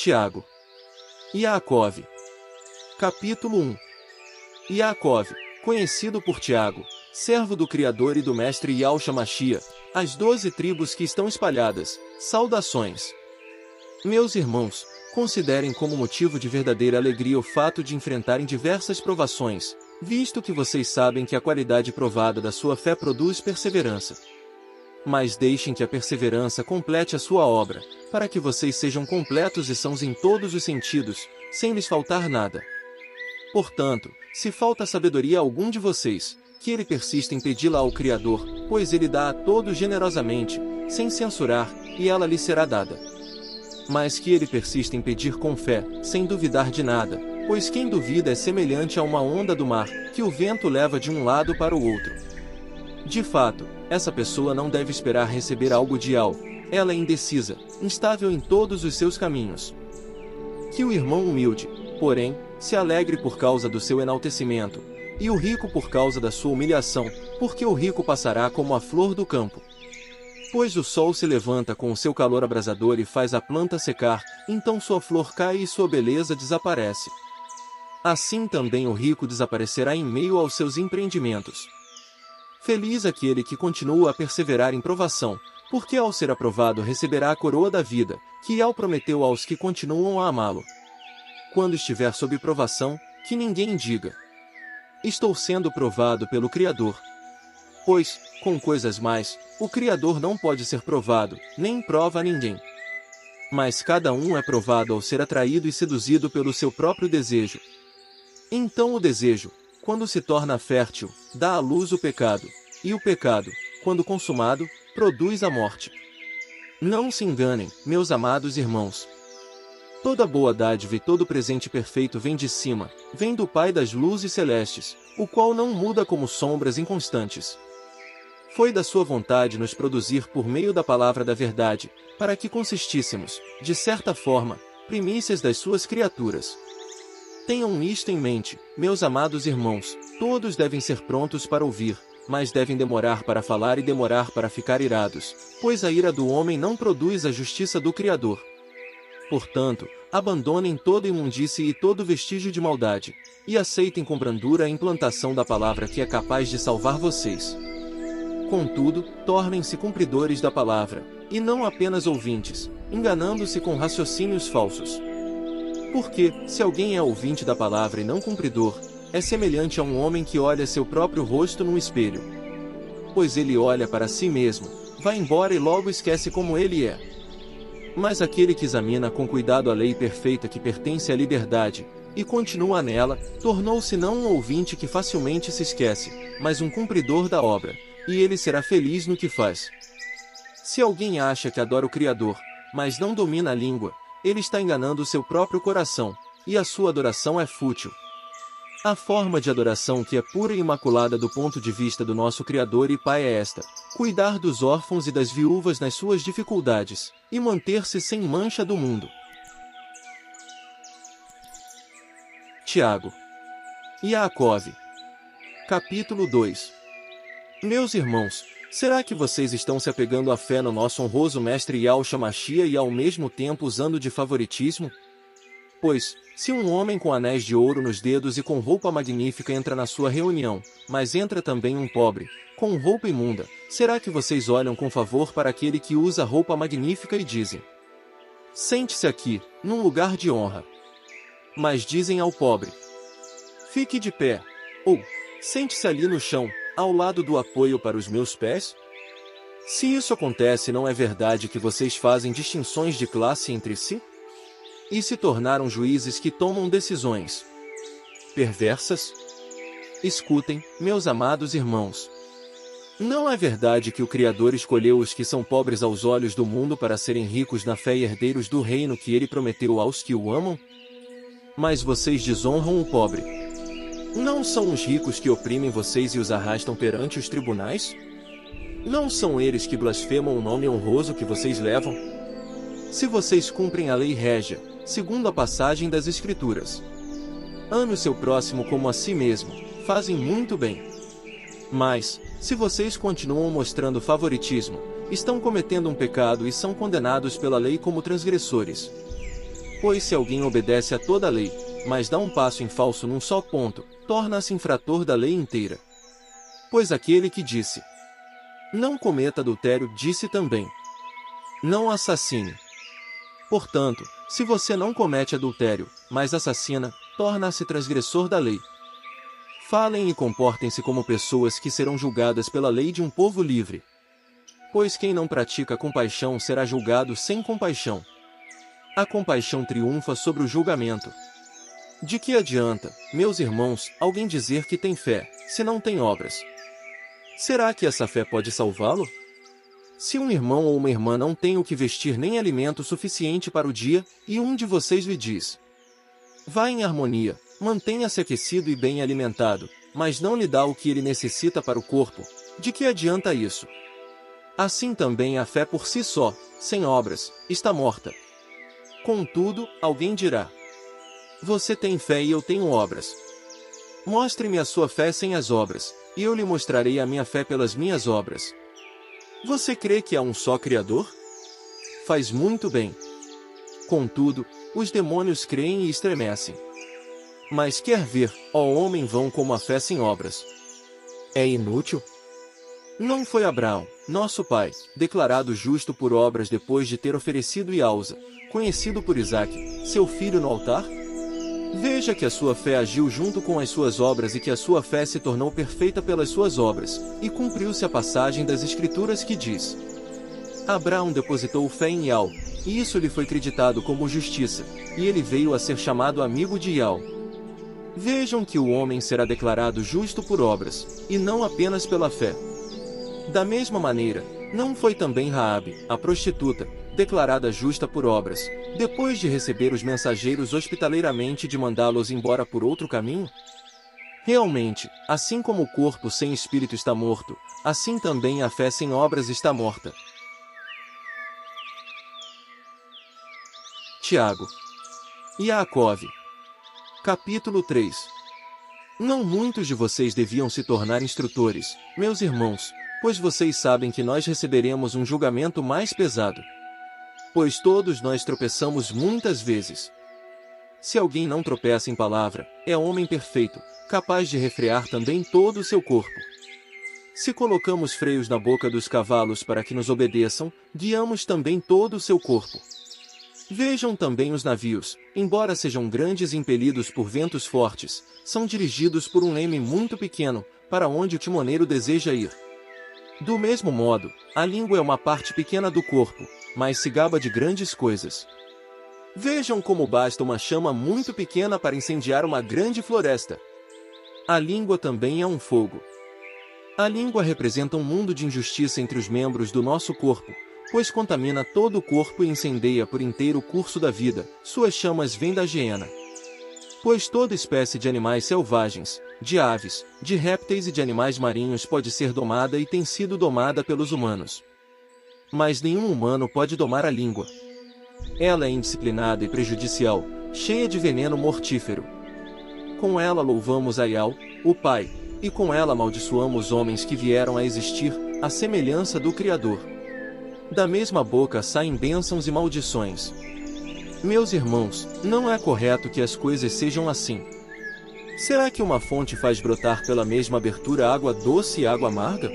Tiago. Yaakov. Capítulo 1. Yaakov, conhecido por Tiago, servo do Criador e do Mestre Yahshua Mashiach, as 12 tribos que estão espalhadas, saudações. Meus irmãos, considerem como motivo de verdadeira alegria o fato de enfrentarem diversas provações, visto que vocês sabem que a qualidade provada da sua fé produz perseverança. Mas deixem que a perseverança complete a sua obra, para que vocês sejam completos e sãos em todos os sentidos, sem lhes faltar nada. Portanto, se falta sabedoria a algum de vocês, que ele persista em pedi-la ao Criador, pois ele dá a todos generosamente, sem censurar, e ela lhe será dada. Mas que ele persista em pedir com fé, sem duvidar de nada, pois quem duvida é semelhante a uma onda do mar, que o vento leva de um lado para o outro. De fato, essa pessoa não deve esperar receber algo de algo, ela é indecisa, instável em todos os seus caminhos. Que o irmão humilde, porém, se alegre por causa do seu enaltecimento, e o rico por causa da sua humilhação, porque o rico passará como a flor do campo. Pois o sol se levanta com o seu calor abrasador e faz a planta secar, então sua flor cai e sua beleza desaparece. Assim também o rico desaparecerá em meio aos seus empreendimentos. Feliz aquele que continua a perseverar em provação, porque ao ser aprovado receberá a coroa da vida, que Yahweh prometeu aos que continuam a amá-lo. Quando estiver sob provação, que ninguém diga: estou sendo provado pelo Criador. Pois, com coisas mais, o Criador não pode ser provado, nem prova a ninguém. Mas cada um é provado ao ser atraído e seduzido pelo seu próprio desejo. Então o desejo, quando se torna fértil, dá à luz o pecado, e o pecado, quando consumado, produz a morte. Não se enganem, meus amados irmãos. Toda boa dádiva e todo presente perfeito vem de cima, vem do Pai das luzes celestes, o qual não muda como sombras inconstantes. Foi da sua vontade nos produzir por meio da palavra da verdade, para que consistíssemos, de certa forma, primícias das suas criaturas. Tenham isto em mente, meus amados irmãos, todos devem ser prontos para ouvir, mas devem demorar para falar e demorar para ficar irados, pois a ira do homem não produz a justiça do Criador. Portanto, abandonem toda imundície e todo vestígio de maldade, e aceitem com brandura a implantação da palavra que é capaz de salvar vocês. Contudo, tornem-se cumpridores da palavra, e não apenas ouvintes, enganando-se com raciocínios falsos. Porque, se alguém é ouvinte da palavra e não cumpridor, é semelhante a um homem que olha seu próprio rosto num espelho. Pois ele olha para si mesmo, vai embora e logo esquece como ele é. Mas aquele que examina com cuidado a lei perfeita que pertence à liberdade, e continua nela, tornou-se não um ouvinte que facilmente se esquece, mas um cumpridor da obra, e ele será feliz no que faz. Se alguém acha que adora o Criador, mas não domina a língua, ele está enganando o seu próprio coração, e a sua adoração é fútil. A forma de adoração que é pura e imaculada do ponto de vista do nosso Criador e Pai é esta: cuidar dos órfãos e das viúvas nas suas dificuldades, e manter-se sem mancha do mundo. Tiago. Yaakov. Capítulo 2. Meus irmãos, será que vocês estão se apegando à fé no nosso honroso Mestre Yahshua Mashiach e ao mesmo tempo usando de favoritismo? Pois, se um homem com anéis de ouro nos dedos e com roupa magnífica entra na sua reunião, mas entra também um pobre, com roupa imunda, será que vocês olham com favor para aquele que usa roupa magnífica e dizem: sente-se aqui, num lugar de honra? Mas dizem ao pobre: fique de pé, ou sente-se ali no chão, ao lado do apoio para os meus pés? Se isso acontece, não é verdade que vocês fazem distinções de classe entre si? E se tornaram juízes que tomam decisões perversas? Escutem, meus amados irmãos. Não é verdade que o Criador escolheu os que são pobres aos olhos do mundo para serem ricos na fé e herdeiros do reino que ele prometeu aos que o amam? Mas vocês desonram o pobre. Não são os ricos que oprimem vocês e os arrastam perante os tribunais? Não são eles que blasfemam o nome honroso que vocês levam? Se vocês cumprem a lei régia, segundo a passagem das Escrituras, ame o seu próximo como a si mesmo, fazem muito bem. Mas, se vocês continuam mostrando favoritismo, estão cometendo um pecado e são condenados pela lei como transgressores. Pois se alguém obedece a toda a lei, mas dá um passo em falso num só ponto, torna-se infrator da lei inteira. Pois aquele que disse: não cometa adultério, disse também: não assassine. Portanto, se você não comete adultério, mas assassina, torna-se transgressor da lei. Falem e comportem-se como pessoas que serão julgadas pela lei de um povo livre. Pois quem não pratica compaixão será julgado sem compaixão. A compaixão triunfa sobre o julgamento. De que adianta, meus irmãos, alguém dizer que tem fé, se não tem obras? Será que essa fé pode salvá-lo? Se um irmão ou uma irmã não tem o que vestir nem alimento suficiente para o dia, e um de vocês lhe diz: vá em harmonia, mantenha-se aquecido e bem alimentado, mas não lhe dá o que ele necessita para o corpo, de que adianta isso? Assim também a fé por si só, sem obras, está morta. Contudo, alguém dirá: você tem fé e eu tenho obras. Mostre-me a sua fé sem as obras, e eu lhe mostrarei a minha fé pelas minhas obras. Você crê que há um só Criador? Faz muito bem. Contudo, os demônios creem e estremecem. Mas quer ver, ó homem vão como a fé sem obras? É inútil? Não foi Abraão, nosso pai, declarado justo por obras depois de ter oferecido Iausa, conhecido por Isaque, seu filho no altar? Veja que a sua fé agiu junto com as suas obras e que a sua fé se tornou perfeita pelas suas obras, e cumpriu-se a passagem das Escrituras que diz: Abraão depositou fé em Iau, e isso lhe foi creditado como justiça, e ele veio a ser chamado amigo de Iau. Vejam que o homem será declarado justo por obras, e não apenas pela fé. Da mesma maneira, não foi também Raabe, a prostituta, declarada justa por obras, depois de receber os mensageiros hospitaleiramente e de mandá-los embora por outro caminho? Realmente, assim como o corpo sem espírito está morto, assim também a fé sem obras está morta. Tiago. Iacov. Capítulo 3. Não muitos de vocês deviam se tornar instrutores, meus irmãos, pois vocês sabem que nós receberemos um julgamento mais pesado. Pois todos nós tropeçamos muitas vezes. Se alguém não tropeça em palavra, é homem perfeito, capaz de refrear também todo o seu corpo. Se colocamos freios na boca dos cavalos para que nos obedeçam, guiamos também todo o seu corpo. Vejam também os navios, embora sejam grandes e impelidos por ventos fortes, são dirigidos por um leme muito pequeno, para onde o timoneiro deseja ir. Do mesmo modo, a língua é uma parte pequena do corpo, mas se gaba de grandes coisas. Vejam como basta uma chama muito pequena para incendiar uma grande floresta. A língua também é um fogo. A língua representa um mundo de injustiça entre os membros do nosso corpo, pois contamina todo o corpo e incendeia por inteiro o curso da vida, suas chamas vêm da hiena. Pois toda espécie de animais selvagens, de aves, de répteis e de animais marinhos pode ser domada e tem sido domada pelos humanos. Mas nenhum humano pode domar a língua. Ela é indisciplinada e prejudicial, cheia de veneno mortífero. Com ela louvamos a Iau, o Pai, e com ela amaldiçoamos homens que vieram a existir, à semelhança do Criador. Da mesma boca saem bênçãos e maldições. Meus irmãos, não é correto que as coisas sejam assim. Será que uma fonte faz brotar pela mesma abertura água doce e água amarga?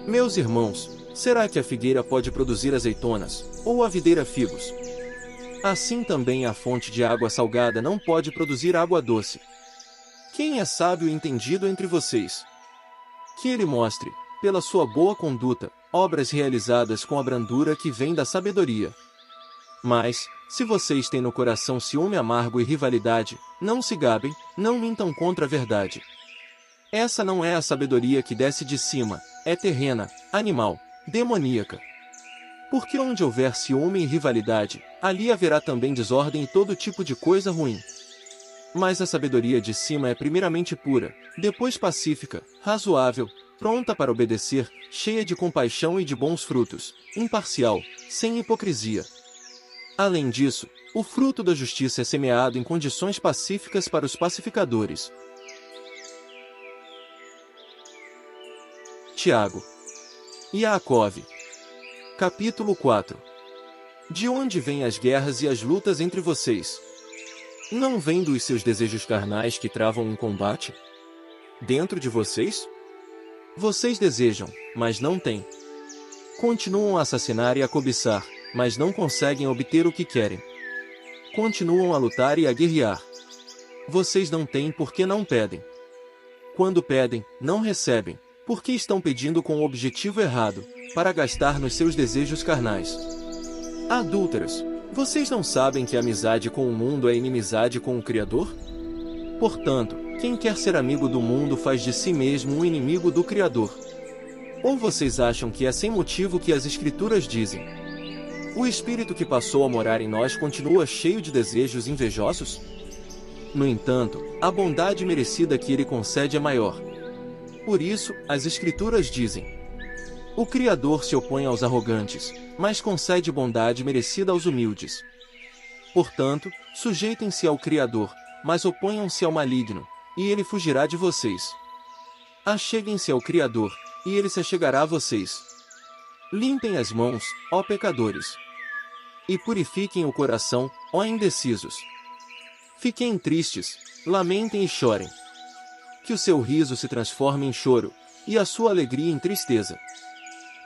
Meus irmãos, será que a figueira pode produzir azeitonas, ou a videira figos? Assim também a fonte de água salgada não pode produzir água doce. Quem é sábio e entendido entre vocês? Que ele mostre, pela sua boa conduta, obras realizadas com a brandura que vem da sabedoria. Mas, se vocês têm no coração ciúme amargo e rivalidade, não se gabem, não mintam contra a verdade. Essa não é a sabedoria que desce de cima, é terrena, animal, demoníaca. Porque onde houver ciúme e rivalidade, ali haverá também desordem e todo tipo de coisa ruim. Mas a sabedoria de cima é primeiramente pura, depois pacífica, razoável, pronta para obedecer, cheia de compaixão e de bons frutos, imparcial, sem hipocrisia. Além disso, o fruto da justiça é semeado em condições pacíficas para os pacificadores. Tiago. Iacov. Capítulo 4. De onde vêm as guerras e as lutas entre vocês? Não vêm dos seus desejos carnais que travam um combate? Dentro de vocês? Vocês desejam, mas não têm. Continuam a assassinar e a cobiçar, mas não conseguem obter o que querem. Continuam a lutar e a guerrear. Vocês não têm porque não pedem. Quando pedem, não recebem, porque estão pedindo com o objetivo errado, para gastar nos seus desejos carnais. Adúlteros, vocês não sabem que a amizade com o mundo é inimizade com o Criador? Portanto, quem quer ser amigo do mundo faz de si mesmo um inimigo do Criador. Ou vocês acham que é sem motivo que as Escrituras dizem: o Espírito que passou a morar em nós continua cheio de desejos invejosos? No entanto, a bondade merecida que ele concede é maior. Por isso, as Escrituras dizem: o Criador se opõe aos arrogantes, mas concede bondade merecida aos humildes. Portanto, sujeitem-se ao Criador, mas oponham-se ao maligno, e ele fugirá de vocês. Acheguem-se ao Criador, e ele se achegará a vocês. Limpem as mãos, ó pecadores. E purifiquem o coração, ó indecisos. Fiquem tristes, lamentem e chorem. Que o seu riso se transforme em choro, e a sua alegria em tristeza.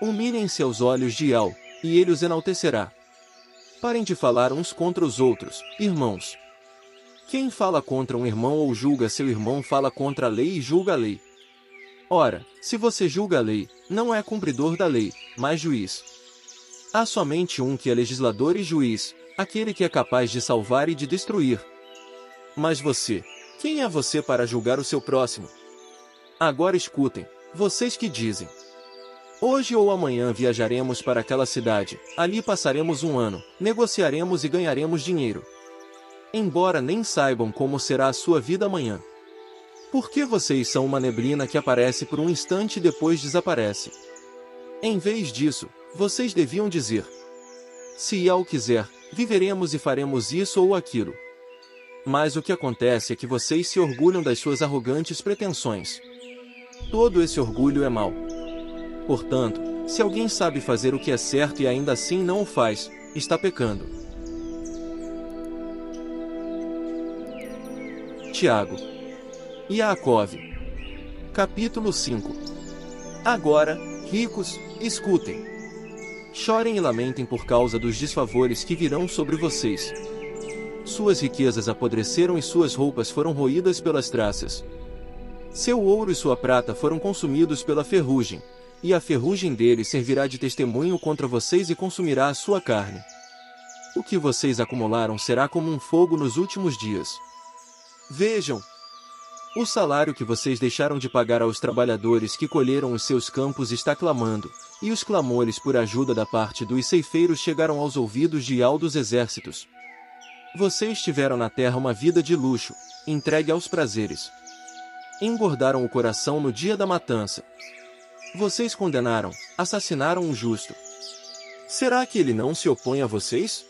Humilhem-se aos olhos de Yahweh, e ele os enaltecerá. Parem de falar uns contra os outros, irmãos. Quem fala contra um irmão ou julga seu irmão fala contra a lei e julga a lei. Ora, se você julga a lei, não é cumpridor da lei, mas juiz. Há somente um que é legislador e juiz, aquele que é capaz de salvar e de destruir. Mas você, quem é você para julgar o seu próximo? Agora escutem, vocês que dizem: hoje ou amanhã viajaremos para aquela cidade, ali passaremos um ano, negociaremos e ganharemos dinheiro. Embora nem saibam como será a sua vida amanhã. Porque vocês são uma neblina que aparece por um instante e depois desaparece. Em vez disso, vocês deviam dizer: se Yahweh quiser, viveremos e faremos isso ou aquilo. Mas o que acontece é que vocês se orgulham das suas arrogantes pretensões. Todo esse orgulho é mau. Portanto, se alguém sabe fazer o que é certo e ainda assim não o faz, está pecando. Tiago. Iacove. Capítulo 5. Agora, ricos, escutem. Chorem e lamentem por causa dos desfavores que virão sobre vocês. Suas riquezas apodreceram e suas roupas foram roídas pelas traças. Seu ouro e sua prata foram consumidos pela ferrugem, e a ferrugem deles servirá de testemunho contra vocês e consumirá a sua carne. O que vocês acumularam será como um fogo nos últimos dias. Vejam! O salário que vocês deixaram de pagar aos trabalhadores que colheram os seus campos está clamando, e os clamores por ajuda da parte dos ceifeiros chegaram aos ouvidos de Yahweh dos exércitos. Vocês tiveram na terra uma vida de luxo, entregue aos prazeres. Engordaram o coração no dia da matança. Vocês condenaram, assassinaram um justo. Será que ele não se opõe a vocês?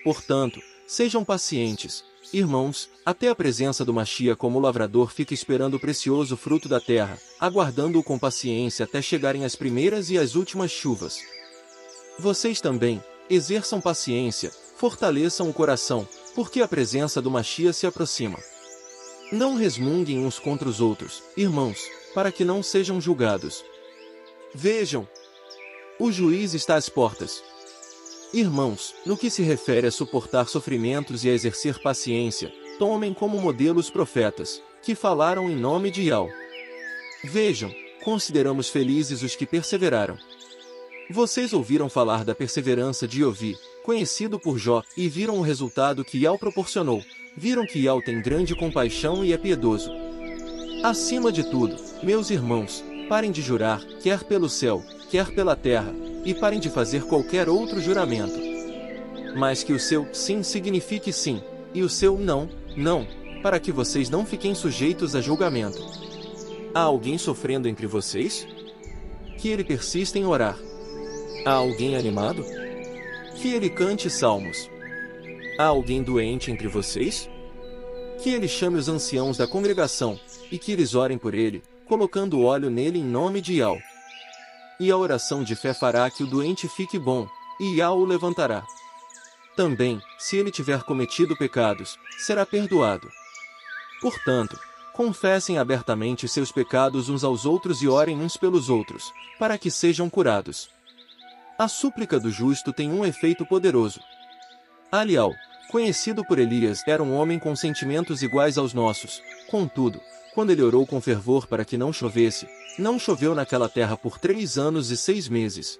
Portanto, sejam pacientes, irmãos, até a presença do Machia, como o lavrador fica esperando o precioso fruto da terra, aguardando-o com paciência até chegarem as primeiras e as últimas chuvas. Vocês também, exerçam paciência, fortaleçam o coração, porque a presença do Machia se aproxima. Não resmunguem uns contra os outros, irmãos, para que não sejam julgados. Vejam! O juiz está às portas. Irmãos, no que se refere a suportar sofrimentos e a exercer paciência, tomem como modelo os profetas, que falaram em nome de Yahweh. Vejam, consideramos felizes os que perseveraram. Vocês ouviram falar da perseverança de Iovi, conhecido por Jó, e viram o resultado que Yahweh proporcionou. Viram que Yahweh tem grande compaixão e é piedoso. Acima de tudo, meus irmãos, parem de jurar, quer pelo céu, quer pela terra, e parem de fazer qualquer outro juramento. Mas que o seu sim signifique sim, e o seu não, não, para que vocês não fiquem sujeitos a julgamento. Há alguém sofrendo entre vocês? Que ele persista em orar. Há alguém animado? Que ele cante salmos. Há alguém doente entre vocês? Que ele chame os anciãos da congregação, e que eles orem por ele, colocando óleo nele em nome de Yahweh. E a oração de fé fará que o doente fique bom, e Yahweh o levantará. Também, se ele tiver cometido pecados, será perdoado. Portanto, confessem abertamente seus pecados uns aos outros e orem uns pelos outros, para que sejam curados. A súplica do justo tem um efeito poderoso. Alial, conhecido por Elias, era um homem com sentimentos iguais aos nossos. Contudo, quando ele orou com fervor para que não chovesse, não choveu naquela terra por 3 anos e 6 meses.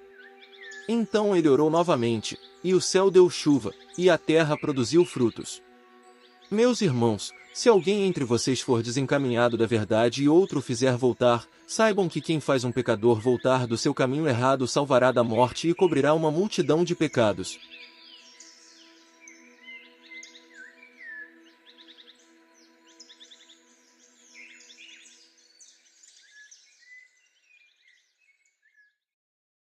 Então ele orou novamente, e o céu deu chuva, e a terra produziu frutos. Meus irmãos, se alguém entre vocês for desencaminhado da verdade e outro o fizer voltar, saibam que quem faz um pecador voltar do seu caminho errado salvará da morte e cobrirá uma multidão de pecados.